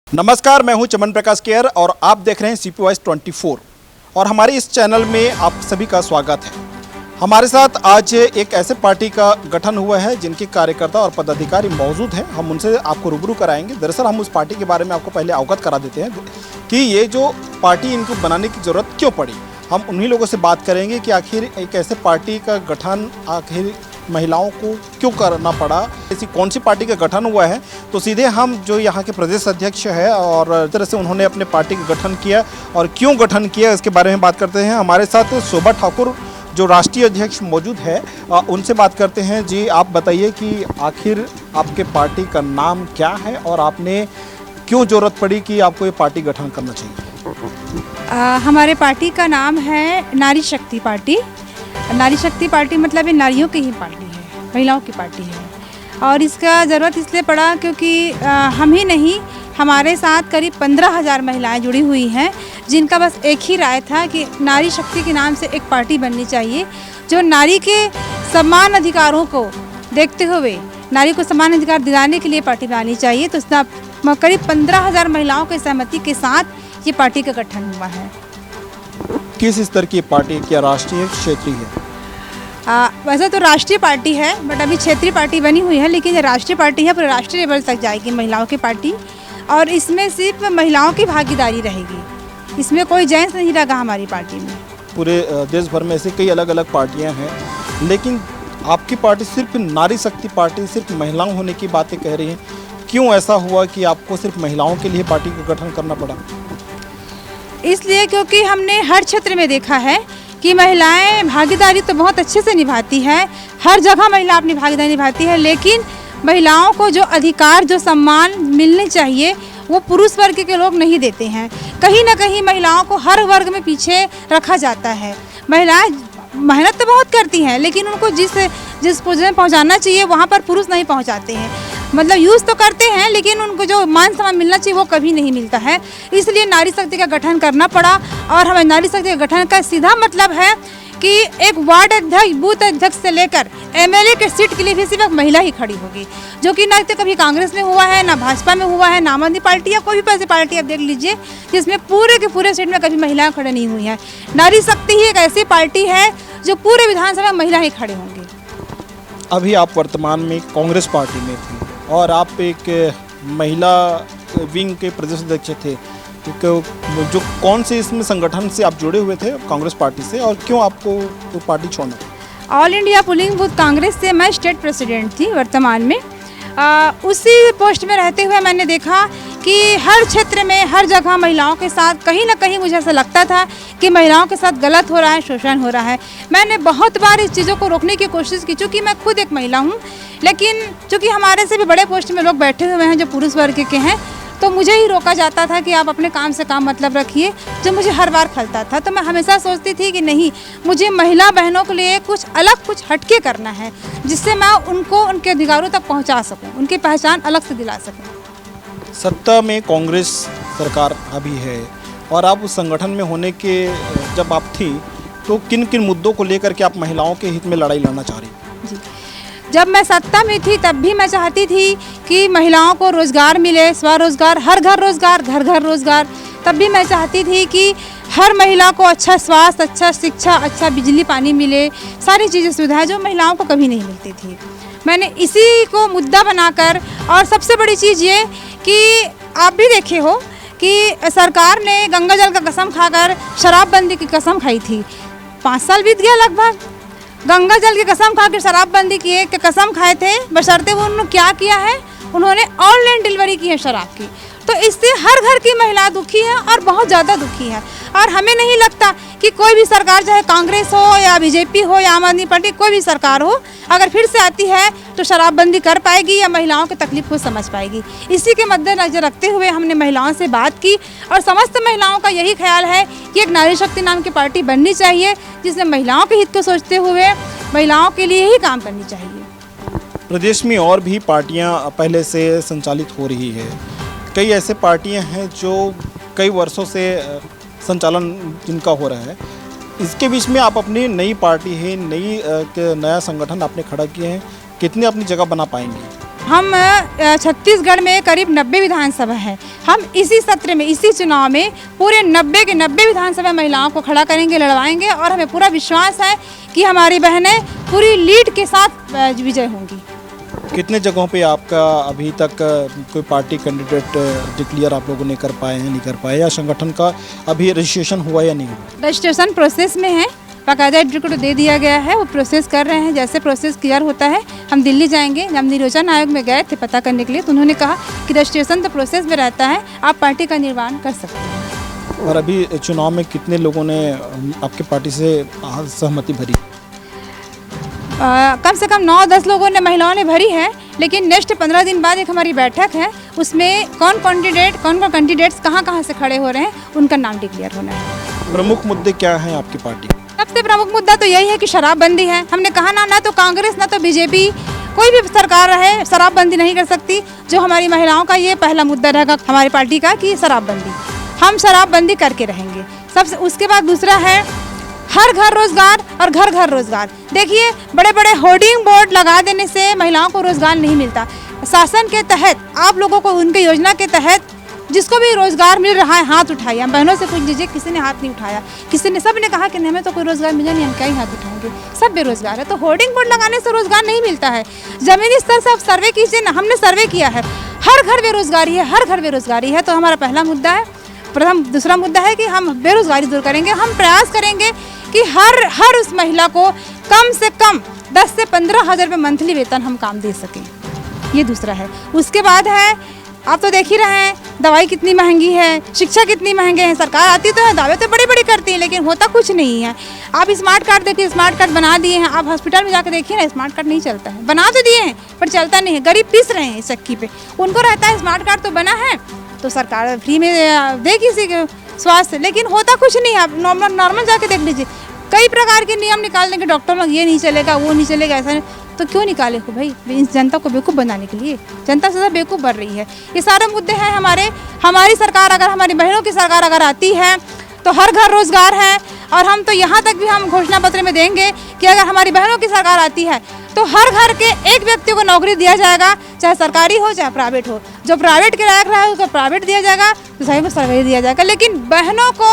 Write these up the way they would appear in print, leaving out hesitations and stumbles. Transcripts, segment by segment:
नमस्कार, मैं हूं चमन प्रकाश केयर और आप देख रहे हैं CP Voice 24 और हमारे इस चैनल में आप सभी का स्वागत है। हमारे साथ आज एक ऐसे पार्टी का गठन हुआ है जिनके कार्यकर्ता और पदाधिकारी मौजूद हैं। हम उनसे आपको रूबरू कराएंगे। दरअसल हम उस पार्टी के बारे में आपको पहले अवगत करा देते हैं कि ये जो पार्टी इनको बनाने की ज़रूरत क्यों पड़ी। हम उन्हीं लोगों से बात करेंगे कि आखिर एक ऐसे पार्टी का गठन आखिर महिलाओं को क्यों करना पड़ा, ऐसी कौन सी पार्टी का गठन हुआ है। तो सीधे हम जो यहाँ के प्रदेश अध्यक्ष है और इस तरह से उन्होंने अपने पार्टी का गठन किया और क्यों गठन किया इसके बारे में बात करते हैं। हमारे साथ शोभा ठाकुर जो राष्ट्रीय अध्यक्ष मौजूद है, उनसे बात करते हैं। जी, आप बताइए कि आखिर आपके पार्टी का नाम क्या है और आपने क्यों ज़रूरत पड़ी कि आपको ये पार्टी गठन करना चाहिए। हमारे पार्टी का नाम है नारी शक्ति पार्टी। नारी शक्ति पार्टी मतलब ये नारियों की ही पार्टी है, महिलाओं की पार्टी है। और इसका ज़रूरत इसलिए पड़ा क्योंकि हम ही नहीं, हमारे साथ करीब 15,000 महिलाएं जुड़ी हुई हैं जिनका बस एक ही राय था कि नारी शक्ति के नाम से एक पार्टी बननी चाहिए जो नारी के समान अधिकारों को देखते हुए नारी को समान अधिकार दिलाने के लिए पार्टी बनानी चाहिए। तो इसका करीब 15,000 महिलाओं की सहमति के साथ ये पार्टी का गठन हुआ है। किस स्तर की पार्टी, क्या राष्ट्रीय क्षेत्रीय है? वैसे तो राष्ट्रीय पार्टी है, बट अभी क्षेत्रीय पार्टी बनी हुई है, लेकिन ये राष्ट्रीय पार्टी है, पूरे राष्ट्रीय लेवल तक जाएगी महिलाओं की पार्टी। और इसमें सिर्फ महिलाओं की भागीदारी रहेगी, इसमें कोई जेंट्स नहीं रहेगा हमारी पार्टी में। पूरे देश भर में ऐसे कई अलग अलग पार्टियां हैं, लेकिन आपकी पार्टी सिर्फ नारी शक्ति पार्टी, सिर्फ महिलाओं होने की बातें कह रही हैं। क्यों ऐसा हुआ कि आपको सिर्फ महिलाओं के लिए पार्टी का गठन करना पड़ा? इसलिए क्योंकि हमने हर क्षेत्र में देखा है कि महिलाएं भागीदारी तो बहुत अच्छे से निभाती है, हर जगह महिला अपनी भागीदारी निभाती है, लेकिन महिलाओं को जो अधिकार, जो सम्मान मिलने चाहिए वो पुरुष वर्ग के लोग नहीं देते हैं। कहीं ना कहीं महिलाओं को हर वर्ग में पीछे रखा जाता है। महिलाएं मेहनत तो बहुत करती हैं, लेकिन उनको जिस पोजीशन पहुंचाना चाहिए वहां पर पुरुष नहीं पहुंचाते हैं। मतलब यूज़ तो करते हैं, लेकिन उनको जो मान सम्मान मिलना चाहिए वो कभी नहीं मिलता है। इसलिए नारी शक्ति का गठन करना पड़ा। और हमें नारी शक्ति का गठन का सीधा मतलब है कि एक वार्ड अध्यक्ष, बूथ अध्यक्ष से लेकर MLA के सीट के लिए भी सिर्फ एक महिला ही खड़ी होगी, जो कि ना तो कभी कांग्रेस में हुआ है, ना भाजपा में हुआ है, ना आम आदमी पार्टी या कोई भी ऐसी पार्टी आप देख लीजिए जिसमें पूरे के पूरे सीट में कभी महिलाएं खड़े नहीं हुई हैं। नारी शक्ति ही एक ऐसी पार्टी है जो पूरे विधानसभा में महिला ही खड़े होंगे। अभी आप वर्तमान में कांग्रेस पार्टी में थे और आप एक महिला विंग के प्रदेश अध्यक्ष थे, जो कौन से इसमें संगठन से आप जुड़े हुए थे कांग्रेस पार्टी से, और क्यों आपको वो पार्टी छोड़ना? All India pulling booth Congress से मैं स्टेट प्रेसिडेंट थी वर्तमान में। उसी पोस्ट में रहते हुए मैंने देखा कि हर क्षेत्र में, हर जगह महिलाओं के साथ कहीं ना कहीं मुझे ऐसा लगता था कि महिलाओं के साथ गलत हो रहा है, शोषण हो रहा है। मैंने बहुत बार इस चीज़ों को रोकने की कोशिश की, चूँकि मैं खुद एक महिला हूँ, लेकिन चूँकि हमारे से भी बड़े पोस्ट में लोग बैठे हुए हैं जो पुरुष वर्ग के हैं, तो मुझे ही रोका जाता था कि आप अपने काम से काम मतलब रखिए, जो मुझे हर बार खलता था। तो मैं हमेशा सोचती थी कि नहीं, मुझे महिला बहनों के लिए कुछ अलग, कुछ हटके करना है, जिससे मैं उनको उनके अधिकारों तक पहुंचा सकूं, उनकी पहचान अलग से दिला सकूं। सत्ता में कांग्रेस सरकार अभी है और आप उस संगठन में होने के जब आप थी, तो किन किन मुद्दों को लेकर के आप महिलाओं के हित में लड़ाई लड़ना चाह रही? जी, जब मैं सत्ता में थी तब भी मैं चाहती थी कि महिलाओं को रोज़गार मिले, स्वरोज़गार, हर घर रोज़गार, घर घर रोज़गार। तब भी मैं चाहती थी कि हर महिला को अच्छा स्वास्थ्य, अच्छा शिक्षा, अच्छा बिजली पानी मिले, सारी चीज़ें सुविधाएं जो महिलाओं को कभी नहीं मिलती थी। मैंने इसी को मुद्दा बनाकर, और सबसे बड़ी चीज़ ये कि आप भी देखे हो कि सरकार ने गंगा जल का कसम खाकर शराबबंदी की कसम खाई थी। 5 साल बीत गया लगभग, गंगा जल की कसम खा के शराबबंदी की कसम खाए थे, बशर्ते वो उन्होंने क्या किया है, उन्होंने ऑनलाइन डिलीवरी की है शराब की। तो इससे हर घर की महिला दुखी है और बहुत ज़्यादा दुखी है। और हमें नहीं लगता कि कोई भी सरकार, चाहे कांग्रेस हो या बीजेपी हो या आम आदमी पार्टी, कोई भी सरकार हो, अगर फिर से आती है तो शराबबंदी कर पाएगी या महिलाओं की तकलीफ को समझ पाएगी। इसी के मद्देनजर रखते हुए हमने महिलाओं से बात की और समस्त महिलाओं का यही ख्याल है कि एक नारी शक्ति नाम की पार्टी बननी चाहिए, जिसमें महिलाओं के हित को सोचते हुए महिलाओं के लिए ही काम करनी चाहिए। प्रदेश में और भी पार्टियां पहले से संचालित हो रही है। कई ऐसे पार्टियां हैं जो कई वर्षों से संचालन जिनका हो रहा है। इसके बीच में आप अपनी नई पार्टी है, नया संगठन आपने खड़ा किए हैं, कितने अपनी जगह बना पाएंगे? हम छत्तीसगढ़ में करीब 90 विधानसभा है। हम इसी सत्र में, इसी चुनाव में पूरे 90 के 90 विधानसभा महिलाओं को खड़ा करेंगे, लड़वाएंगे और हमें पूरा विश्वास है कि हमारी बहनें पूरी लीड के साथ विजय होंगी। कितने जगहों पे आपका अभी तक कोई पार्टी कैंडिडेट डिक्लेयर आप लोगों ने कर पाए हैं, नहीं कर पाए, या संगठन का अभी रजिस्ट्रेशन हुआ या नहीं हुआ? रजिस्ट्रेशन प्रोसेस में है, बाकायदा एडवोकेट को दे दिया गया है, वो प्रोसेस कर रहे हैं। जैसे प्रोसेस क्लियर होता है हम दिल्ली जाएंगे। जब निर्वाचन आयोग में गए थे पता करने के लिए तो उन्होंने कहा कि रजिस्ट्रेशन तो प्रोसेस में रहता है, आप पार्टी का निर्माण कर सकते हैं। और अभी चुनाव में कितने लोगों ने आपके पार्टी से सहमति भरी? कम से कम 9-10 लोगों ने, महिलाओं ने भरी है, लेकिन नेक्स्ट 15 दिन बाद एक हमारी बैठक है, उसमें कौन कैंडिडेट्स कहाँ से खड़े हो रहे हैं उनका नाम डिक्लेयर होना है। प्रमुख मुद्दे क्या हैं आपकी पार्टी? सबसे प्रमुख मुद्दा तो यही है कि शराबबंदी है। हमने कहा ना तो कांग्रेस ना तो बीजेपी कोई भी सरकार रहे शराबबंदी नहीं कर सकती। जो हमारी महिलाओं का ये पहला मुद्दा रहेगा हमारी पार्टी का कि शराबबंदी, हम शराबबंदी करके रहेंगे। सबसे उसके बाद दूसरा है हर घर रोजगार और घर घर रोजगार। देखिए बड़े बड़े होर्डिंग बोर्ड लगा देने से महिलाओं को रोजगार नहीं मिलता। शासन के तहत आप लोगों को उनके योजना के तहत जिसको भी रोजगार मिल रहा है हाथ उठाइए। हम बहनों से पूछ लीजिए, किसी ने हाथ नहीं उठाया, किसी ने, सब ने कहा कि नहीं हमें तो कोई रोजगार मिला नहीं, हम क्या ही हाथ उठाएंगे, सब बेरोजगार है। तो होर्डिंग बोर्ड लगाने से रोजगार नहीं मिलता है। जमीनी स्तर से आप सर्वे कीजिए ना, हमने सर्वे किया है, हर घर बेरोजगारी है, हर घर बेरोजगारी है। तो हमारा पहला मुद्दा है। दूसरा मुद्दा है कि हम बेरोजगारी दूर करेंगे। हम प्रयास करेंगे कि हर उस महिला को कम से कम 10 से 15 हज़ार रुपये मंथली वेतन हम काम दे सकें, ये दूसरा है। उसके बाद है, आप तो देख ही रहे हैं दवाई कितनी महंगी है, शिक्षा कितनी महंगे हैं। सरकार आती तो है, दावे तो बड़ी बड़ी करती है, लेकिन होता कुछ नहीं है। आप स्मार्ट कार्ड देखिए, स्मार्ट कार्ड बना दिए हैं, आप हॉस्पिटल में जाकर देखिए ना, स्मार्ट कार्ड नहीं चलता है। बना तो दिए हैं पर चलता नहीं है, गरीब पीस रहे हैं इस चक्की पे। उनको रहता है स्मार्ट कार्ड तो बना है तो सरकार फ्री में दे किसी के स्वास्थ्य, लेकिन होता कुछ नहीं है। आप नॉर्मल जाके देख लीजिए, कई प्रकार के नियम निकाल देंगे डॉक्टर लोग, ये नहीं चलेगा, वो नहीं चलेगा, ऐसा नहीं। तो क्यों निकाले हो भाई, इस जनता को बेवकूफ़ बनाने के लिए। जनता से बेवकूफ़ बन रही है। ये सारे मुद्दे हैं हमारी सरकार, अगर हमारी बहनों की सरकार अगर आती है तो हर घर रोजगार है। और हम तो यहाँ तक भी हम घोषणा पत्र में देंगे कि अगर हमारी बहनों की सरकार आती है तो हर घर के एक व्यक्ति को नौकरी दिया जाएगा, चाहे सरकारी हो चाहे प्राइवेट हो। जो प्राइवेट के लायक रहा है उसको प्राइवेट दिया जाएगा, तो सही को सरकारी दिया जाएगा। लेकिन बहनों को,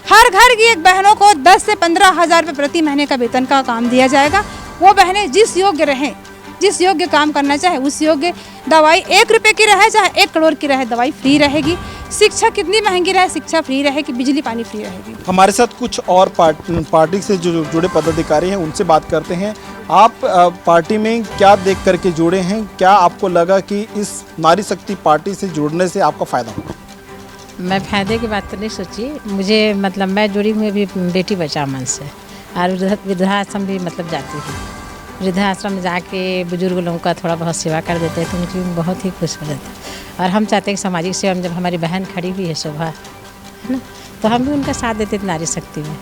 हर घर की एक बहनों को 10 से 15 हज़ार रुपये प्रति महीने का वेतन का काम दिया जाएगा। वो बहनें जिस योग्य रहें, जिस योग्य काम करना चाहे उस योग्य, दवाई 1 रुपये की रहे चाहे 1 करोड़ की रहे, दवाई फ्री रहेगी। शिक्षा कितनी महंगी रहे, शिक्षा फ्री रहेगी, बिजली पानी फ्री रहेगी। हमारे साथ कुछ और पार्टी से जो जुड़े पदाधिकारी हैं उनसे बात करते हैं। आप पार्टी में क्या देख करके जुड़े हैं? क्या आपको लगा कि इस नारी शक्ति पार्टी से जुड़ने से आपका फ़ायदा होगा? मैं फ़ायदे की बात तो नहीं सोची। मुझे मतलब मैं जुड़ी हुई भी बेटी बचाओ मन से, और वृद्धाश्रम भी मतलब जाती हूँ। वृद्धाश्रम में जाके बुजुर्ग लोगों का थोड़ा बहुत सेवा कर देते हैं तो मुझे बहुत ही खुश हो जाता है। और हम चाहते हैं कि सामाजिक सेवा में जब हमारी बहन खड़ी हुई है शोभा, है ना, तो हम भी उनका साथ देते थे नारी शक्ति में।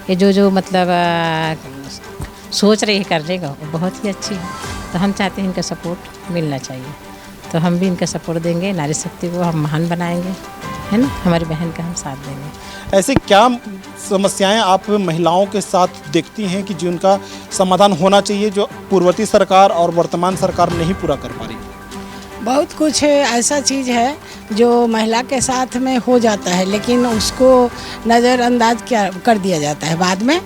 ये जो मतलब सोच रही है करने का वो बहुत ही अच्छी है। तो हम चाहते हैं इनका सपोर्ट मिलना चाहिए, तो हम भी इनका सपोर्ट देंगे। नारी शक्ति को हम महान बनाएंगे, है ना, हमारी बहन का हम साथ देंगे। ऐसे क्या समस्याएं आप महिलाओं के साथ देखती हैं कि जिनका समाधान होना चाहिए, जो पूर्ववर्ती सरकार और वर्तमान सरकार नहीं पूरा कर पा रही? बहुत कुछ ऐसा चीज़ है जो महिला के साथ में हो जाता है, लेकिन उसको नज़रअंदाज कर दिया जाता है बाद में।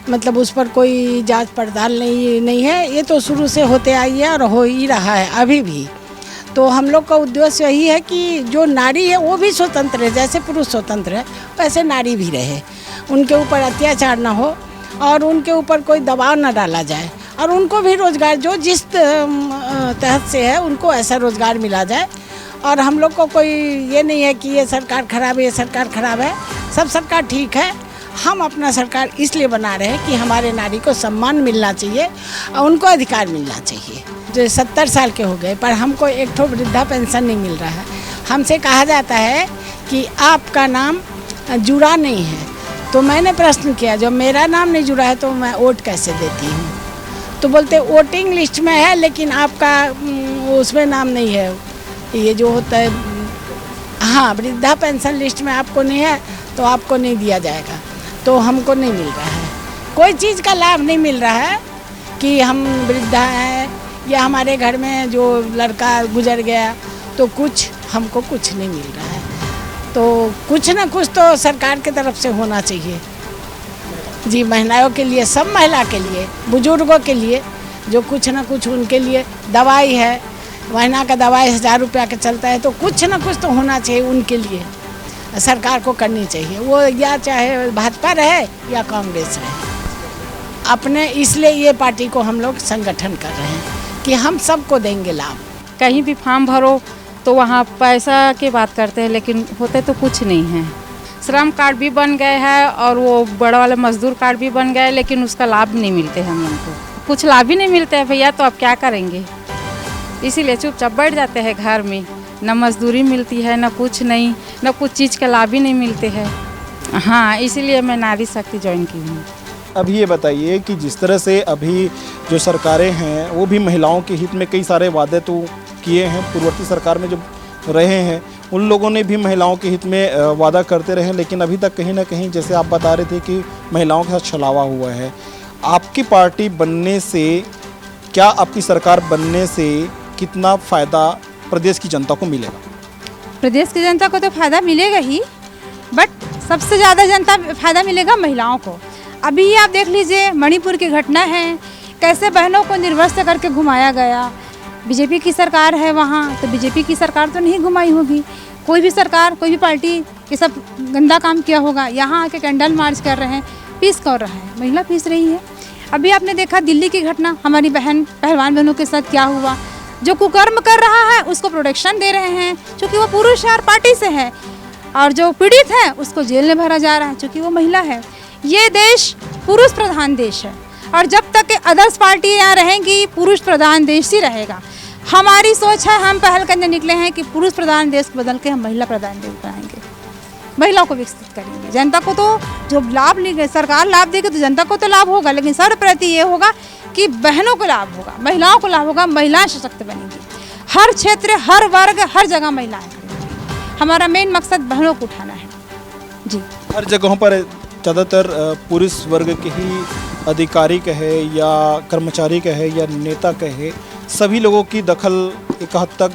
मतलब उस पर कोई जांच पड़ताल नहीं है। ये तो शुरू से होते आई है और हो ही रहा है अभी भी। तो हम लोग का उद्देश्य यही है कि जो नारी है वो भी स्वतंत्र है, जैसे पुरुष स्वतंत्र है वैसे नारी भी रहे, उनके ऊपर अत्याचार ना हो और उनके ऊपर कोई दबाव ना डाला जाए, और उनको भी रोज़गार जो जिस तहत से है उनको ऐसा रोज़गार मिला जाए। और हम लोग को कोई ये नहीं है कि ये सरकार खराब है, ये सरकार खराब है, सब सरकार ठीक है। हम अपना सरकार इसलिए बना रहे हैं कि हमारे नारी को सम्मान मिलना चाहिए और उनको अधिकार मिलना चाहिए। जो 70 साल के हो गए पर हमको एक ठो वृद्धा पेंशन नहीं मिल रहा है। हमसे कहा जाता है कि आपका नाम जुड़ा नहीं है। तो मैंने प्रश्न किया, जब मेरा नाम नहीं जुड़ा है तो मैं वोट कैसे देती हूँ? तो बोलते वोटिंग लिस्ट में है लेकिन आपका उसमें नाम नहीं है। ये जो होता है, हाँ, वृद्धा पेंशन लिस्ट में आपको नहीं है तो आपको नहीं दिया जाएगा। तो हमको नहीं मिल रहा है, कोई चीज़ का लाभ नहीं मिल रहा है कि हम वृद्धा हैं या हमारे घर में जो लड़का गुजर गया तो हमको कुछ नहीं मिल रहा है। तो कुछ ना कुछ तो सरकार की तरफ से होना चाहिए जी, महिलाओं के लिए, सब महिला के लिए, बुजुर्गों के लिए, जो कुछ ना कुछ उनके लिए दवाई है, महीना का दवाई 1000 रुपया का चलता है, तो कुछ ना कुछ तो होना चाहिए उनके लिए, सरकार को करनी चाहिए, वो या चाहे भाजपा रहे या कांग्रेस रहे अपने। इसलिए ये पार्टी को हम लोग संगठन कर रहे हैं कि हम सबको देंगे लाभ। कहीं भी फॉर्म भरो तो वहाँ पैसा की बात करते हैं, लेकिन होते तो कुछ नहीं है। श्रम कार्ड भी बन गए हैं और वो बड़ा वाला मजदूर कार्ड भी बन गए, लेकिन उसका लाभ नहीं मिलते हम लोग को, कुछ लाभ ही नहीं मिलते हैं भैया, तो अब क्या करेंगे। इसीलिए चुपचाप बैठ जाते हैं घर में, न मजदूरी मिलती है, न कुछ नहीं, न कुछ चीज़ के लाभ ही नहीं मिलते हैं। हाँ, इसीलिए मैं नारी शक्ति ज्वाइन की हूँ। अभी ये बताइए कि जिस तरह से अभी जो सरकारें हैं वो भी महिलाओं के हित में कई सारे वादे तो किए हैं, पूर्ववर्ती सरकार में जो रहे हैं उन लोगों ने भी महिलाओं के हित में वादा करते रहे, लेकिन अभी तक कहीं ना कहीं जैसे आप बता रहे थे कि महिलाओं के साथ छलावा हुआ है। आपकी पार्टी बनने से, क्या आपकी सरकार बनने से कितना फ़ायदा प्रदेश की जनता को मिलेगा? प्रदेश की जनता को तो फ़ायदा मिलेगा ही, बट सबसे ज़्यादा जनता फ़ायदा मिलेगा महिलाओं को। अभी ही आप देख लीजिए, मणिपुर की घटना है, कैसे बहनों को निर्वस्त्र करके घुमाया गया। बीजेपी की सरकार है वहाँ, तो बीजेपी की सरकार तो नहीं घुमाई होगी, कोई भी सरकार, कोई भी पार्टी ये सब गंदा काम किया होगा। यहाँ आके कैंडल मार्च कर रहे हैं, पीस कर रहा है, महिला पीस रही है। अभी आपने देखा दिल्ली की घटना, हमारी बहन पहलवान बहनों के साथ क्या हुआ। जो कुकर्म कर रहा है उसको प्रोटेक्शन दे रहे हैं क्योंकि वो पुरुष है और पार्टी से है, और जो पीड़ित है उसको जेल में भरा जा रहा है क्योंकि वो महिला है। ये देश पुरुष प्रधान देश है, और जब तक अदर्स पार्टी यहाँ रहेंगी पुरुष प्रधान देश ही रहेगा। हमारी सोच है, हम पहल करने निकले हैं कि पुरुष प्रधान देश बदल के हम महिला प्रधान देश बनाएंगे, महिलाओं को विकसित करेंगे। जनता को तो जो लाभ लेंगे, सरकार लाभ देगी तो जनता को तो लाभ होगा, लेकिन सर्वप्रति ये होगा कि बहनों को लाभ होगा, महिलाओं को लाभ होगा, महिलाएं सशक्त बनेंगी। हर क्षेत्र, हर वर्ग, हर जगह महिलाएं करेंगी। हमारा मेन मकसद बहनों को उठाना है जी। हर जगहों पर ज़्यादातर पुरुष वर्ग के ही अधिकारी कहे या कर्मचारी कहे या नेता कहे, सभी लोगों की दखल एक हद तक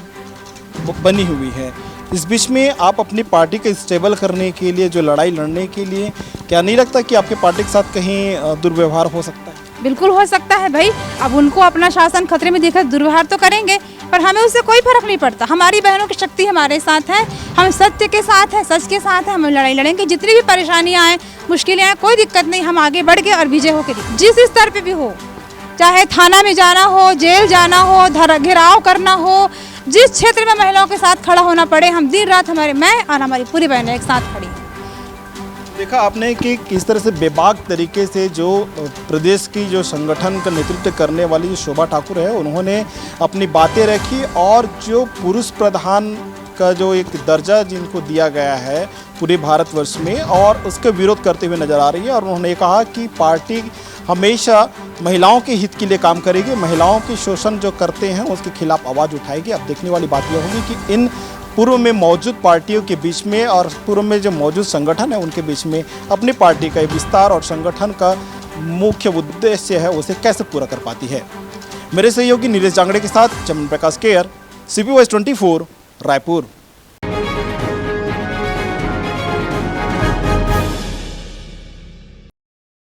बनी हुई है। इस बीच में आप अपनी पार्टी को स्टेबल करने के लिए, जो लड़ाई लड़ने के लिए, क्या नहीं लगता कि आपके पार्टी के साथ कहीं दुर्व्यवहार हो सकता है? बिल्कुल हो सकता है भाई। अब उनको अपना शासन खतरे में देखकर दुर्व्यवहार तो करेंगे, पर हमें उससे कोई फर्क नहीं पड़ता। हमारी बहनों की शक्ति हमारे साथ है, हम सत्य के साथ हैं, सच के साथ हैं, हम लड़ाई लड़ेंगे। जितनी भी परेशानियां आए, मुश्किलें आए, कोई दिक्कत नहीं, हम आगे बढ़ के और विजय होकर जिस स्तर पे भी हो, चाहे थाना में जाना हो, जेल जाना हो, घेराव करना हो, जिस क्षेत्र में महिलाओं के साथ खड़ा होना पड़े, हम दिन रात, मैं और हमारी पूरी बहनें एक साथ खड़ी हैं। देखा आपने कि किस तरह से बेबाक तरीके से जो प्रदेश की जो संगठन का नेतृत्व करने वाली जो शोभा ठाकुर है, उन्होंने अपनी बातें रखी, और जो पुरुष प्रधान का जो एक दर्जा जिनको दिया गया है पूरे भारतवर्ष में, और उसका विरोध करते हुए नजर आ रही है। और उन्होंने कहा कि पार्टी हमेशा महिलाओं के हित के लिए काम करेगी, महिलाओं के शोषण जो करते हैं उसके खिलाफ आवाज़ उठाएगी। अब देखने वाली बात यह होगी कि इन पूर्व में मौजूद पार्टियों के बीच में और पूर्व में जो मौजूद संगठन है उनके बीच में अपनी पार्टी का विस्तार और संगठन का मुख्य उद्देश्य है उसे कैसे पूरा कर पाती है। मेरे सहयोगी नीरज जांगड़े के साथ चमन प्रकाश केयर, CP Voice 24, रायपुर।